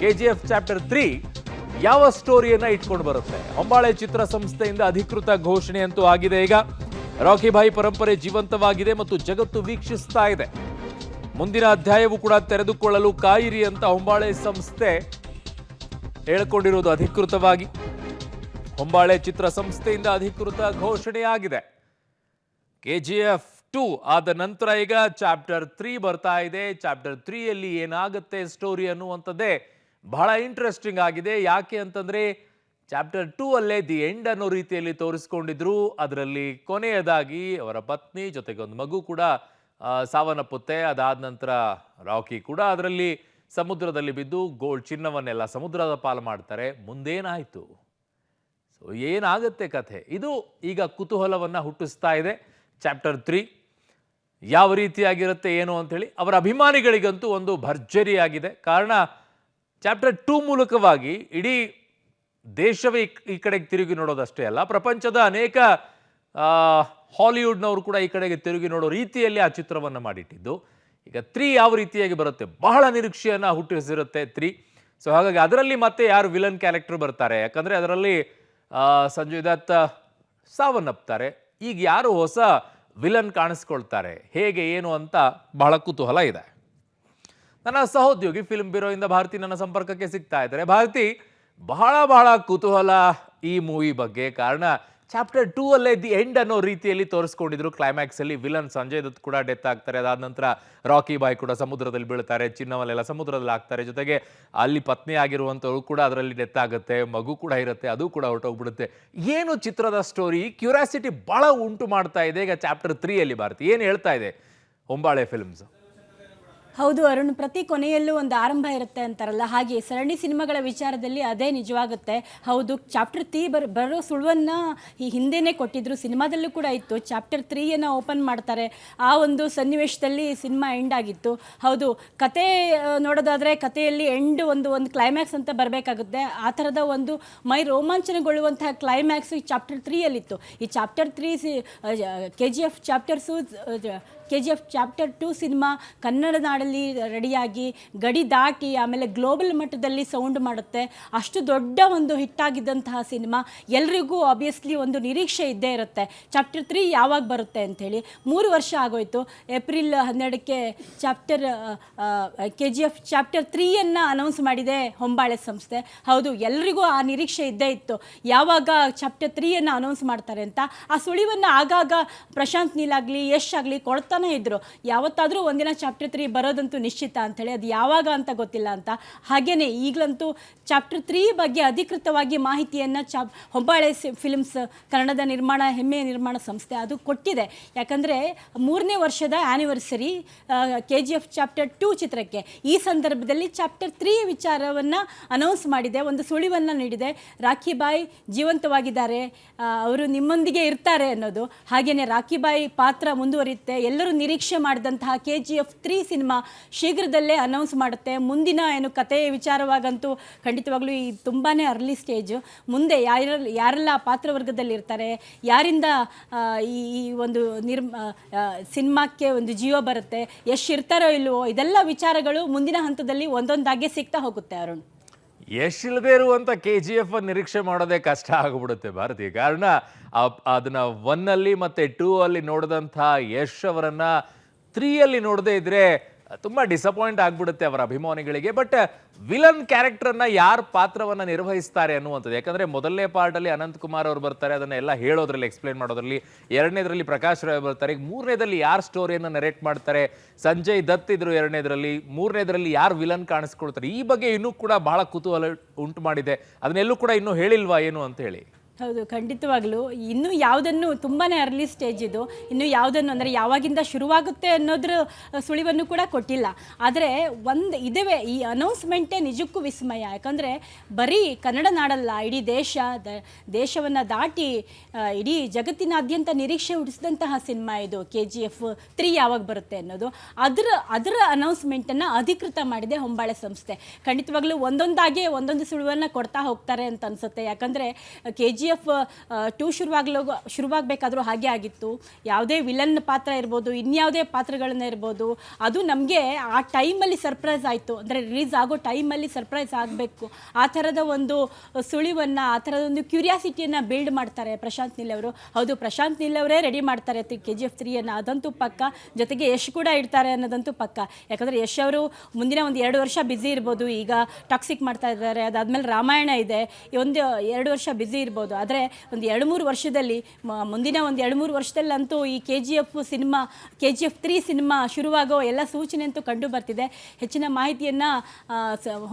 KGF chapter 3 ಯಾವ ಸ್ಟೋರಿಯನ್ನ ಇಟ್ಕೊಂಡು ಬರುತ್ತೆ? ಹೊಂಬಾಳೆ ಚಿತ್ರ ಸಂಸ್ಥೆಯಿಂದ ಅಧಿಕೃತ ಘೋಷಣೆ ಅಂತೂ ಆಗಿದೆ. ಈಗ ರಾಕಿ ಭಾಯ್ ಪರಂಪರೆ ಜೀವಂತವಾಗಿದೆ ಮತ್ತು ಜಗತ್ತು ವೀಕ್ಷಿಸ್ತಾ ಇದೆ. ಮುಂದಿನ ಅಧ್ಯಾಯವೂ ಕೂಡ ತೆರೆದುಕೊಳ್ಳಲು ಕಾಯಿರಿ ಅಂತ ಹೊಂಬಾಳೆ ಸಂಸ್ಥೆ ಹೇಳಿಕೊಂಡಿರುವುದು ಅಧಿಕೃತವಾಗಿ. ಹೊಂಬಾಳೆ ಚಿತ್ರ ಸಂಸ್ಥೆಯಿಂದ ಅಧಿಕೃತ ಘೋಷಣೆಯಾಗಿದೆ. KGF 2 ಆದ ನಂತರ ಈಗ ಚಾಪ್ಟರ್ 3 ಬರ್ತಾ ಇದೆ. ಚಾಪ್ಟರ್ 3ಯಲ್ಲಿ ಏನಾಗುತ್ತೆ ಸ್ಟೋರಿ ಅನ್ನುವಂಥದ್ದೇ ಬಹಳ ಇಂಟ್ರೆಸ್ಟಿಂಗ್ ಆಗಿದೆ. ಯಾಕೆ ಅಂತಂದ್ರೆ ಚಾಪ್ಟರ್ 2 ಅಲ್ಲೇ ದಿ ಎಂಡ್ ಅನ್ನೋ ರೀತಿಯಲ್ಲಿ ತೋರಿಸ್ಕೊಂಡಿದ್ರು. ಅದರಲ್ಲಿ ಕೊನೆಯದಾಗಿ ಅವರ ಪತ್ನಿ ಜೊತೆಗೆ ಒಂದು ಮಗು ಕೂಡ ಸಾವನ್ನಪ್ಪುತ್ತೆ. ಅದಾದ ನಂತರ ರಾಕಿ ಕೂಡ ಅದರಲ್ಲಿ ಸಮುದ್ರದಲ್ಲಿ ಬಿದ್ದು ಗೋಲ್ಡ್ ಚಿನ್ನವನ್ನೆಲ್ಲ ಸಮುದ್ರದ ಪಾಲು ಮಾಡ್ತಾರೆ. ಮುಂದೇನಾಯ್ತು, ಸೊ ಏನಾಗುತ್ತೆ ಕಥೆ, ಇದು ಈಗ ಕುತೂಹಲವನ್ನ ಹುಟ್ಟಿಸ್ತಾ ಇದೆ. ಚಾಪ್ಟರ್ 3 ಯಾವ ರೀತಿಯಾಗಿರುತ್ತೆ ಏನು ಅಂತೇಳಿ ಅವರ ಅಭಿಮಾನಿಗಳಿಗಂತೂ ಒಂದು ಭರ್ಜರಿಯಾಗಿದೆ. ಕಾರಣ ಚಾಪ್ಟರ್ 2 ಮೂಲಕವಾಗಿ ಇಡೀ ದೇಶವೇ ಈ ಕಡೆಗೆ ತಿರುಗಿ ನೋಡೋದಷ್ಟೇ ಅಲ್ಲ, ಪ್ರಪಂಚದ ಅನೇಕ ಹಾಲಿವುಡ್ನವರು ಕೂಡ ಈ ಕಡೆಗೆ ತಿರುಗಿ ನೋಡೋ ರೀತಿಯಲ್ಲಿ ಆ ಚಿತ್ರವನ್ನು ಮಾಡಿಟ್ಟಿದ್ದು. ಈಗ 3 ಯಾವ ರೀತಿಯಾಗಿ ಬರುತ್ತೆ, ಬಹಳ ನಿರೀಕ್ಷೆಯನ್ನು ಹುಟ್ಟಿಸಿರುತ್ತೆ 3. ಸೊ ಹಾಗಾಗಿ ಅದರಲ್ಲಿ ಮತ್ತೆ ಯಾರು ವಿಲನ್ ಕ್ಯಾರೆಕ್ಟರ್ ಬರ್ತಾರೆ, ಯಾಕಂದರೆ ಅದರಲ್ಲಿ ಸಂಜಯ್ ದತ್ ಸಾವನ್ನಪ್ತಾರೆ. ಈಗ ಯಾರು ಹೊಸ ವಿಲನ್ ಕಾಣಿಸ್ಕೊಳ್ತಾರೆ, ಹೇಗೆ ಏನು ಅಂತ ಬಹಳ ಕುತೂಹಲ ಇದೆ. ನನ್ನ ಸಹೋದ್ಯೋಗಿ ಫಿಲ್ಮ್ ಬ್ಯೂರೋಯಿಂದ ಭಾರತಿ ನನ್ನ ಸಂಪರ್ಕಕ್ಕೆ ಸಿಗ್ತಾ ಇದ್ದಾರೆ. ಭಾರತಿ, ಬಹಳ ಕುತೂಹಲ ಈ ಮೂವಿ ಬಗ್ಗೆ. ಕಾರಣ ಚಾಪ್ಟರ್ 2 ಅಲ್ಲೇ ದಿ ಎಂಡ್ ಅನ್ನೋ ರೀತಿಯಲ್ಲಿ ತೋರಿಸ್ಕೊಂಡಿದ್ರು. ಕ್ಲೈಮ್ಯಾಕ್ಸ್ ಅಲ್ಲಿ ವಿಲನ್ ಸಂಜಯ್ ದತ್ ಕೂಡ ಡೆತ್ ಆಗ್ತಾರೆ. ಅದಾದ ನಂತರ ರಾಕಿ ಬಾಯ್ ಕೂಡ ಸಮುದ್ರದಲ್ಲಿ ಬೀಳ್ತಾರೆ, ಚಿನ್ನವಲ್ಲೆಲ್ಲ ಸಮುದ್ರದಲ್ಲಿ ಹಾಕ್ತಾರೆ. ಜೊತೆಗೆ ಅಲ್ಲಿ ಪತ್ನಿ ಆಗಿರುವಂಥವ್ರು ಕೂಡ ಅದರಲ್ಲಿ ಡೆತ್ ಆಗುತ್ತೆ, ಮಗು ಕೂಡ ಇರುತ್ತೆ, ಅದು ಕೂಡ ಹೊರಟೋಗ್ಬಿಡುತ್ತೆ. ಏನು ಚಿತ್ರದ ಸ್ಟೋರಿ, ಕ್ಯೂರಿಯಾಸಿಟಿ ಬಹಳ ಉಂಟು ಮಾಡ್ತಾ ಇದೆ. ಈಗ ಚಾಪ್ಟರ್ 3ಯಲ್ಲಿ ಭಾರತಿ ಏನು ಹೇಳ್ತಾ ಇದೆ ಹೊಂಬಾಳೆ ಫಿಲ್ಮ್ಸ್? ಹೌದು ಅರುಣ್, ಪ್ರತಿ ಕೊನೆಯಲ್ಲೂ ಒಂದು ಆರಂಭ ಇರುತ್ತೆ ಅಂತಾರಲ್ಲ, ಹಾಗೆ ಸರಣಿ ಸಿನಿಮಾಗಳ ವಿಚಾರದಲ್ಲಿ ಅದೇ ನಿಜವಾಗುತ್ತೆ. ಹೌದು, ಚಾಪ್ಟರ್ 3 ಬರೋ ಸುಳುವನ್ನು ಈ ಹಿಂದೆನೇ ಕೊಟ್ಟಿದ್ರು, ಸಿನಿಮಾದಲ್ಲೂ ಕೂಡ ಇತ್ತು. ಚಾಪ್ಟರ್ 3ಯನ್ನು ಓಪನ್ ಮಾಡ್ತಾರೆ, ಆ ಒಂದು ಸನ್ನಿವೇಶದಲ್ಲಿ ಸಿನಿಮಾ ಎಂಡ್ ಆಗಿತ್ತು. ಹೌದು, ಕತೆ ನೋಡೋದಾದರೆ ಕಥೆಯಲ್ಲಿ ಎಂಡ್ ಒಂದು ಕ್ಲೈಮ್ಯಾಕ್ಸ್ ಅಂತ ಬರಬೇಕಾಗುತ್ತೆ. ಆ ಥರದ ಒಂದು ಮೈ ರೋಮಾಂಚನಗೊಳ್ಳುವಂತಹ ಕ್ಲೈಮ್ಯಾಕ್ಸ್ ಈ ಚಾಪ್ಟರ್ 3ಯಲ್ಲಿತ್ತು. ಈ chapter 3 KGF chapter 2 cinema Kannada ನಾಡಲ್ಲಿ ರೆಡಿಯಾಗಿ ಗಡಿ ದಾಟಿ ಆಮೇಲೆ ಗ್ಲೋಬಲ್ ಮಟ್ಟದಲ್ಲಿ ಸೌಂಡ್ ಮಾಡುತ್ತೆ. ಅಷ್ಟು ದೊಡ್ಡ ಒಂದು ಹಿಟ್ಟಾಗಿದ್ದಂತಹ ಸಿನಿಮಾ, ಎಲ್ರಿಗೂ ಆಬ್ವಿಯಸ್ಲಿ ಒಂದು ನಿರೀಕ್ಷೆ ಇದ್ದೇ ಇರುತ್ತೆ ಚಾಪ್ಟರ್ 3 ಯಾವಾಗ ಬರುತ್ತೆ ಅಂಥೇಳಿ. 3 ವರ್ಷ ಆಗೋಯ್ತು. ಏಪ್ರಿಲ್ 12ಕ್ಕೆ KGF ಚಾಪ್ಟರ್ 3ಯನ್ನು ಅನೌನ್ಸ್ ಮಾಡಿದೆ ಹೊಂಬಾಳೆ ಸಂಸ್ಥೆ. ಹೌದು, ಎಲ್ರಿಗೂ ಆ ನಿರೀಕ್ಷೆ ಇದ್ದೇ ಇತ್ತು, ಯಾವಾಗ ಚಾಪ್ಟರ್ 3ಯನ್ನು ಅನೌನ್ಸ್ ಮಾಡ್ತಾರೆ ಅಂತ. ಆ ಸುಳಿವನ್ನು ಆಗಾಗ ಪ್ರಶಾಂತ್ ನೀಲ್ ಆಗಲಿ ಯಶ್ ಆಗಲಿ ಕೊಡ್ತಾನೆ ಇದ್ರು. ಯಾವತ್ತಾದರೂ ಒಂದಿನ ಚಾಪ್ಟರ್ 3 ಬರೋದಂತೂ ನಿಶ್ಚಿತ ಅಂಥೇಳಿ, ಅದು ಯಾವಾಗ ಅಂತ ಗೊತ್ತಿಲ್ಲ ಅಂತ. ಹಾಗೇನೆ ಈಗಲಂತೂ ಚಾಪ್ಟರ್ 3 ಬಗ್ಗೆ ಅಧಿಕೃತವಾಗಿ ಮಾಹಿತಿಯನ್ನು ಹೊಂಬಾಳೆ ಫಿಲ್ಮ್ಸ್ ಕನ್ನಡದ ಹೆಮ್ಮೆಯ ನಿರ್ಮಾಣ ಸಂಸ್ಥೆ ಅದು ಕೊಟ್ಟಿದೆ. ಯಾಕಂದರೆ 3ನೇ ವರ್ಷದ ಆ್ಯನಿವರ್ಸರಿ KGF ಚಾಪ್ಟರ್ 2 ಚಿತ್ರಕ್ಕೆ. ಈ ಸಂದರ್ಭದಲ್ಲಿ ಚಾಪ್ಟರ್ 3 ವಿಚಾರವನ್ನು ಅನೌನ್ಸ್ ಮಾಡಿದೆ, ಒಂದು ಸುಳಿವನ್ನು ನೀಡಿದೆ. ರಾಕಿ ಬಾಯ್ ಜೀವಂತವಾಗಿದ್ದಾರೆ, ಅವರು ನಿಮ್ಮೊಂದಿಗೆ ಇರ್ತಾರೆ ಅನ್ನೋದು. ಹಾಗೆಯೇ ರಾಕಿ ಬಾಯ್ ಪಾತ್ರ ಮುಂದುವರಿಯುತ್ತೆ. ಎಲ್ಲರೂ ನಿರೀಕ್ಷೆ ಮಾಡಿದಂತಹ KGF 3 ಸಿನಿಮಾ ಶೀಘ್ರದಲ್ಲೇ ಅನೌನ್ಸ್ ಮಾಡುತ್ತೆ. ಮುಂದಿನ ಏನು ಕಥೆಯ ವಿಚಾರವಾಗಂತೂ ಖಂಡಿತವಾಗ್ಲೂ ಈ ತುಂಬಾ ಅರ್ಲಿ ಸ್ಟೇಜು. ಮುಂದೆ ಯಾರೆಲ್ಲ ಪಾತ್ರವರ್ಗದಲ್ಲಿ ಇರ್ತಾರೆ, ಯಾರಿಂದ ಈ ಒಂದು ಸಿನಿಮಾಕ್ಕೆ ಒಂದು ಜೀವ ಬರುತ್ತೆ, ಎಷ್ಟು ಇರ್ತಾರೋ ಇಲ್ವೋ, ಇದೆಲ್ಲ ವಿಚಾರಗಳು ಮುಂದಿನ ಹಂತದಲ್ಲಿ ಒಂದೊಂದಾಗೆ ಸಿಗ್ತಾ ಹೋಗುತ್ತೆ ಅರುಣ್. ಇಲ್ಲದೆ ಇರುವಂತ KGF ನಿರೀಕ್ಷೆ ಮಾಡೋದೇ ಕಷ್ಟ ಆಗ್ಬಿಡುತ್ತೆ ಭಾರತಿ. ಕಾರಣ ಅದನ್ನ 1 ಅಲ್ಲಿ ಮತ್ತೆ 2 ಅಲ್ಲಿ ನೋಡಿದಂಥ ಯಶ್ ಅವರನ್ನ 3 ಅಲ್ಲಿ ನೋಡದೇ ಇದ್ರೆ ತುಂಬಾ ಡಿಸಪಾಯಿಂಟ್ ಆಗ್ಬಿಡುತ್ತೆ ಅವರ ಅಭಿಮಾನಿಗಳಿಗೆ. ಬಟ್ ವಿಲನ್ ಕ್ಯಾರೆಕ್ಟರ್ನ ಯಾರು ಪಾತ್ರವನ್ನ ನಿರ್ವಹಿಸ್ತಾರೆ ಅನ್ನುವಂಥದ್ದು, ಯಾಕಂದ್ರೆ ಮೊದಲನೇ ಪಾರ್ಟ್ ಅಲ್ಲಿ ಅನಂತ್ ಕುಮಾರ್ ಅವರು ಬರ್ತಾರೆ, ಅದನ್ನೆಲ್ಲ ಹೇಳೋದ್ರಲ್ಲಿ ಎಕ್ಸ್ಪ್ಲೇನ್ ಮಾಡೋದ್ರಲ್ಲಿ. 2ನೇದ್ರಲ್ಲಿ ಪ್ರಕಾಶ್ ರಾಯ್ ಬರ್ತಾರೆ. ಈಗ 3ನೇದಲ್ಲಿ ಯಾರು ಸ್ಟೋರಿಯನ್ನು ನರೇಟ್ ಮಾಡ್ತಾರೆ, ಸಂಜಯ್ ದತ್ ಇದ್ರು 2ನೇದ್ರಲ್ಲಿ. 3ನೇದ್ರಲ್ಲಿ ಯಾರು ವಿಲನ್ ಕಾಣಿಸ್ಕೊಳ್ತಾರೆ, ಈ ಬಗ್ಗೆ ಇನ್ನೂ ಕೂಡ ಬಹಳ ಕುತೂಹಲ ಉಂಟು ಮಾಡಿದೆ. ಅದನ್ನೆಲ್ಲೂ ಕೂಡ ಇನ್ನೂ ಹೇಳಿಲ್ವಾ ಏನು ಅಂತ ಹೇಳಿ. ಹೌದು, ಖಂಡಿತವಾಗ್ಲೂ ಇನ್ನೂ ಯಾವುದನ್ನು ತುಂಬಾ ಅರ್ಲಿ ಸ್ಟೇಜ್ ಇದು. ಇನ್ನು ಯಾವುದನ್ನು ಅಂದರೆ ಯಾವಾಗಿಂದ ಶುರುವಾಗುತ್ತೆ ಅನ್ನೋದ್ರ ಸುಳಿವನ್ನು ಕೂಡ ಕೊಟ್ಟಿಲ್ಲ. ಆದರೆ ಇದೇ ಈ ಅನೌನ್ಸ್ಮೆಂಟೇ ನಿಜಕ್ಕೂ ವಿಸ್ಮಯ. ಯಾಕಂದರೆ ಬರೀ ಕನ್ನಡ ನಾಡಲ್ಲ, ಇಡೀ ದೇಶವನ್ನು ದಾಟಿ ಇಡೀ ಜಗತ್ತಿನಾದ್ಯಂತ ನಿರೀಕ್ಷೆ ಹುಟ್ಟಿಸಿದಂತಹ ಸಿನಿಮಾ ಇದು KGF 3 ಯಾವಾಗ ಬರುತ್ತೆ ಅನ್ನೋದು. ಅದರ ಅನೌನ್ಸ್ಮೆಂಟನ್ನು ಅಧಿಕೃತ ಮಾಡಿದೆ ಹೊಂಬಾಳೆ ಸಂಸ್ಥೆ. ಖಂಡಿತವಾಗ್ಲೂ ಒಂದೊಂದಾಗೆ ಒಂದೊಂದು ಸುಳಿವನ್ನು ಕೊಡ್ತಾ ಹೋಗ್ತಾರೆ ಅಂತ ಅನಿಸುತ್ತೆ. ಯಾಕಂದರೆ KGF ಎಫ್ 2 ಶುರುವಾಗಬೇಕಾದ್ರೂ ಹಾಗೆ ಆಗಿತ್ತು. ಯಾವುದೇ ವಿಲನ್ ಪಾತ್ರ ಇರ್ಬೋದು, ಇನ್ಯಾವುದೇ ಪಾತ್ರಗಳನ್ನ ಇರ್ಬೋದು, ಅದು ನಮಗೆ ಆ ಟೈಮಲ್ಲಿ ಸರ್ಪ್ರೈಸ್ ಆಯಿತು. ಅಂದರೆ ರಿಲೀಸ್ ಆಗೋ ಟೈಮಲ್ಲಿ ಸರ್ಪ್ರೈಸ್ ಆಗಬೇಕು, ಆ ಥರದ ಒಂದು ಸುಳಿವನ್ನು, ಆ ಥರದ ಒಂದು ಕ್ಯೂರಿಯಾಸಿಟಿಯನ್ನು ಬಿಲ್ಡ್ ಮಾಡ್ತಾರೆ ಪ್ರಶಾಂತ್ ನೀಲ್ ಅವರು. ಹೌದು, ಪ್ರಶಾಂತ್ ನೀಲ್ ಅವರೇ ರೆಡಿ ಮಾಡ್ತಾರೆ KGF 3 ಅದಂತೂ ಪಕ್ಕ. ಜೊತೆಗೆ ಯಶ್ ಕೂಡ ಇಡ್ತಾರೆ ಅನ್ನೋದಂತೂ ಪಕ್ಕ. ಯಾಕಂದರೆ ಯಶ್ ಅವರು ಮುಂದಿನ ಒಂದು 2 ವರ್ಷ ಬ್ಯುಸಿ ಇರ್ಬೋದು. ಈಗ ಟಾಕ್ಸಿಕ್ ಮಾಡ್ತಾ ಇದ್ದಾರೆ, ಅದಾದಮೇಲೆ ರಾಮಾಯಣ ಇದೆ, ಒಂದು 2 ವರ್ಷ ಬ್ಯುಸಿ ಇರ್ಬೋದು. ಆದರೆ ಒಂದು 2-3 ವರ್ಷದಲ್ಲಿ, ಮುಂದಿನ ಒಂದು 2-3 ವರ್ಷದಲ್ಲಂತೂ ಈ KGF 3 ಸಿನಿಮಾ ಶುರುವಾಗೋ ಎಲ್ಲ ಸೂಚನೆ ಅಂತೂ ಕಂಡು ಬರ್ತಿದೆ. ಹೆಚ್ಚಿನ ಮಾಹಿತಿಯನ್ನು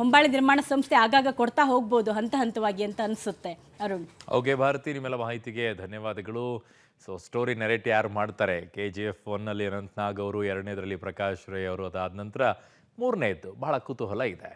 ಹೊಂಬಾಳೆ ನಿರ್ಮಾಣ ಸಂಸ್ಥೆ ಆಗಾಗ ಕೊಡ್ತಾ ಹೋಗ್ಬೋದು ಹಂತವಾಗಿ ಅಂತ ಅನಿಸುತ್ತೆ. ಅರುಣ್. ಓಕೆ ಭಾರತಿ, ನಿಮ್ಮೆಲ್ಲ ಮಾಹಿತಿಗೆ ಧನ್ಯವಾದಗಳು. ಸೊ ಸ್ಟೋರಿ ನೆರೇಟ್ ಯಾರು ಮಾಡ್ತಾರೆ? KGF 1 ಅನಂತ್ ನಾಗ್ ಅವರು, 2ನೇದರಲ್ಲಿ ಪ್ರಕಾಶ್ ರೈ ಅವರು, ಅದಾದ ನಂತರ 3ನೇದ್ದು ಬಹಳ ಕುತೂಹಲ ಇದೆ.